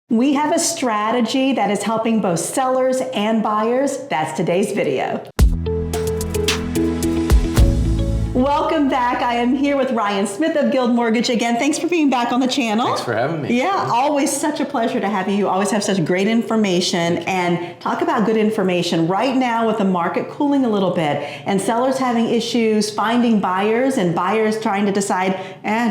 We have a strategy that is helping both sellers and buyers. That's today's video. Welcome back. I am here with Ryan Smith of Guild Mortgage again. Thanks for being back on the channel. Thanks for having me. Yeah, always such a pleasure to have you. You always have such great information, and talk about good information. Right now with the market cooling a little bit and sellers having issues finding buyers and buyers trying to decide,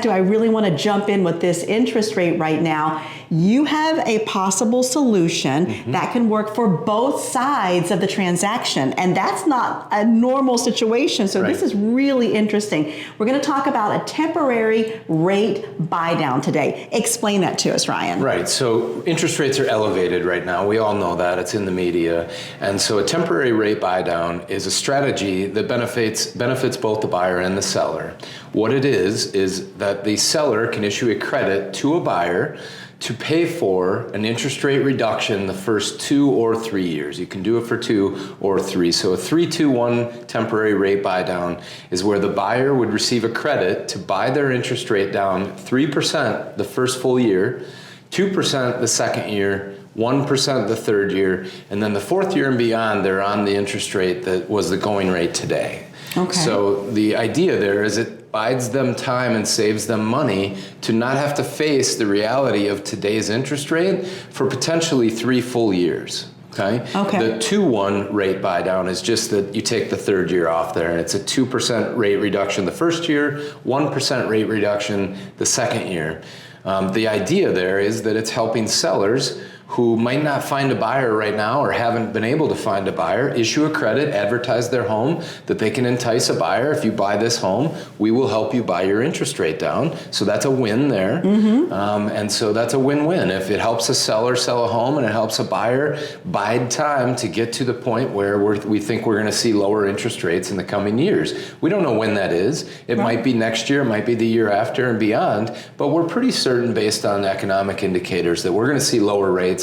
do I really want to jump in with this interest rate right now? You have a possible solution that can work for both sides of the transaction, and that's not a normal situation. So this is really interesting. We're going to talk about a temporary rate buy down today. Explain that to us, Ryan. Right. So interest rates are elevated right now. We all know that. It's in the media. And so a temporary rate buy down is a strategy that benefits both the buyer and the seller. What it is that the seller can issue a credit to a buyer to pay for an interest rate reduction the first 2 or 3 years. You can do it for 2 or 3. So a 3-2-1 temporary rate buy down is where the buyer would receive a credit to buy their interest rate down 3% the first full year, 2% the second year, 1% the third year, and then the fourth year and beyond, they're on the interest rate that was the going rate today. Okay. So the idea there is it buys them time and saves them money to not have to face the reality of today's interest rate for potentially 3 full years. Okay. The 2-1 rate buy down is just that you take the third year off there, and it's a 2% rate reduction the first year, 1% rate reduction the second year. The idea there is that it's helping sellers who might not find a buyer right now or haven't been able to find a buyer, issue a credit, advertise their home, that they can entice a buyer. If you buy this home, we will help you buy your interest rate down. So that's a win there. And so that's a win-win. If it helps a seller sell a home and it helps a buyer bide time to get to the point where we think we're going to see lower interest rates in the coming years. We don't know when that is. It might be next year, it might be the year after and beyond, but we're pretty certain based on economic indicators that we're going to see lower rates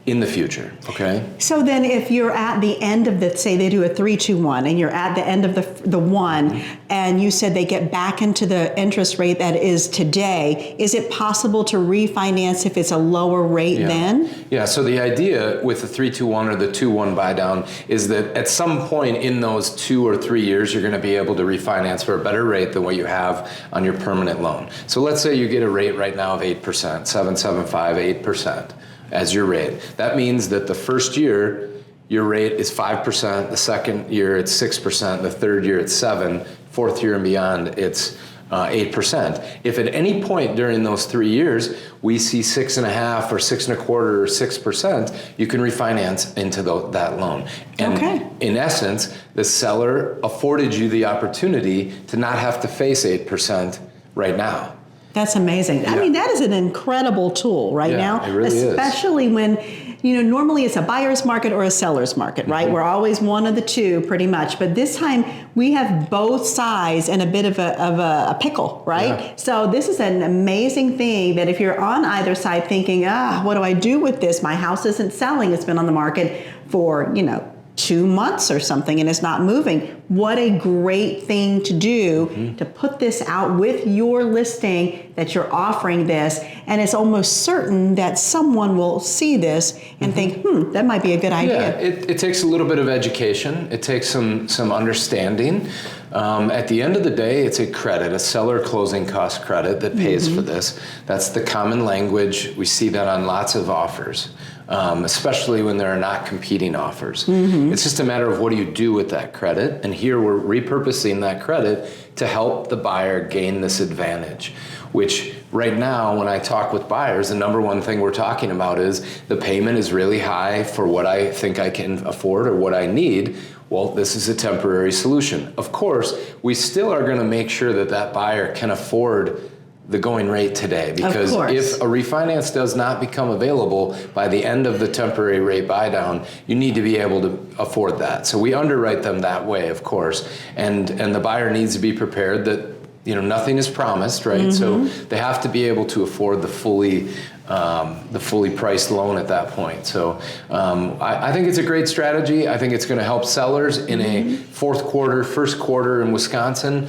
in the future. Okay. So then if you're at the end of the, say they do a 3-2-1 and you're at the end of the one and you said they get back into the interest rate that is today, is it possible to refinance if it's a lower rate then? Yeah, so the idea with the 3-2-1 or the 2-1 buy down is that at some point in those 2 or 3 years, you're going to be able to refinance for a better rate than what you have on your permanent loan. So let's say you get a rate right now of 8%, 7.75, 8%. As your rate. That means that the first year, your rate is 5%, the second year it's 6%, the third year it's 7%, fourth year and beyond it's 8%. If at any point during those 3 years, we see 6.5 or 6.25 or 6%, you can refinance into that loan. And in essence, the seller afforded you the opportunity to not have to face 8% right now. That's amazing. I mean, that is an incredible tool right now, it really especially when, normally it's a buyer's market or a seller's market, right? We're always one of the two pretty much, but this time we have both sides in a bit of a pickle, right? So this is an amazing thing that if you're on either side thinking, what do I do with this? My house isn't selling. It's been on the market for, 2 months or something and it's not moving. What a great thing to do to put this out with your listing that you're offering this, and it's almost certain that someone will see this and think, that might be a good idea. Yeah, it takes a little bit of education. It takes some understanding. At the end of the day, it's a credit, a seller closing cost credit that pays for this. That's the common language. We see that on lots of offers. Especially when there are not competing offers. It's just a matter of what do you do with that credit, and here we're repurposing that credit to help the buyer gain this advantage, which right now when I talk with buyers, the number one thing we're talking about is the payment is really high for what I think I can afford or what I need. Well, this is a temporary solution. Of course, we still are going to make sure that that buyer can afford the going rate today, because if a refinance does not become available by the end of the temporary rate buy down, you need to be able to afford that. So we underwrite them that way, of course, and the buyer needs to be prepared that nothing is promised, right? So they have to be able to afford the fully priced loan at that point. So I think it's a great strategy. I think it's going to help sellers in a first quarter in Wisconsin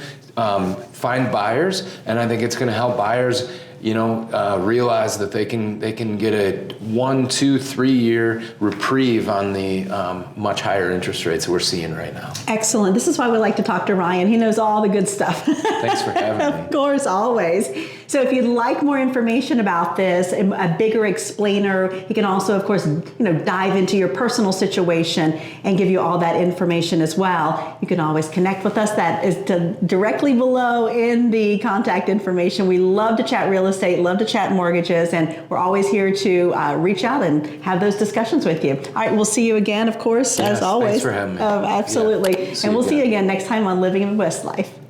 find buyers, and I think it's going to help buyers realize that they can get a 1, 2, 3 year reprieve on the much higher interest rates that we're seeing right now. Excellent. This is why we like to talk to Ryan. He knows all the good stuff. Thanks for having me. Of course, always. So if you'd like more information about this, a bigger explainer, he can also, of course, dive into your personal situation and give you all that information as well. You can always connect with us. That is directly below in the contact information. We love to chat real estate, love to chat mortgages, and we're always here to reach out and have those discussions with you. All right, we'll see you again, of course, as always. Thanks for having me. Absolutely. Yeah. And we'll see you again next time on Living in Midwest Life.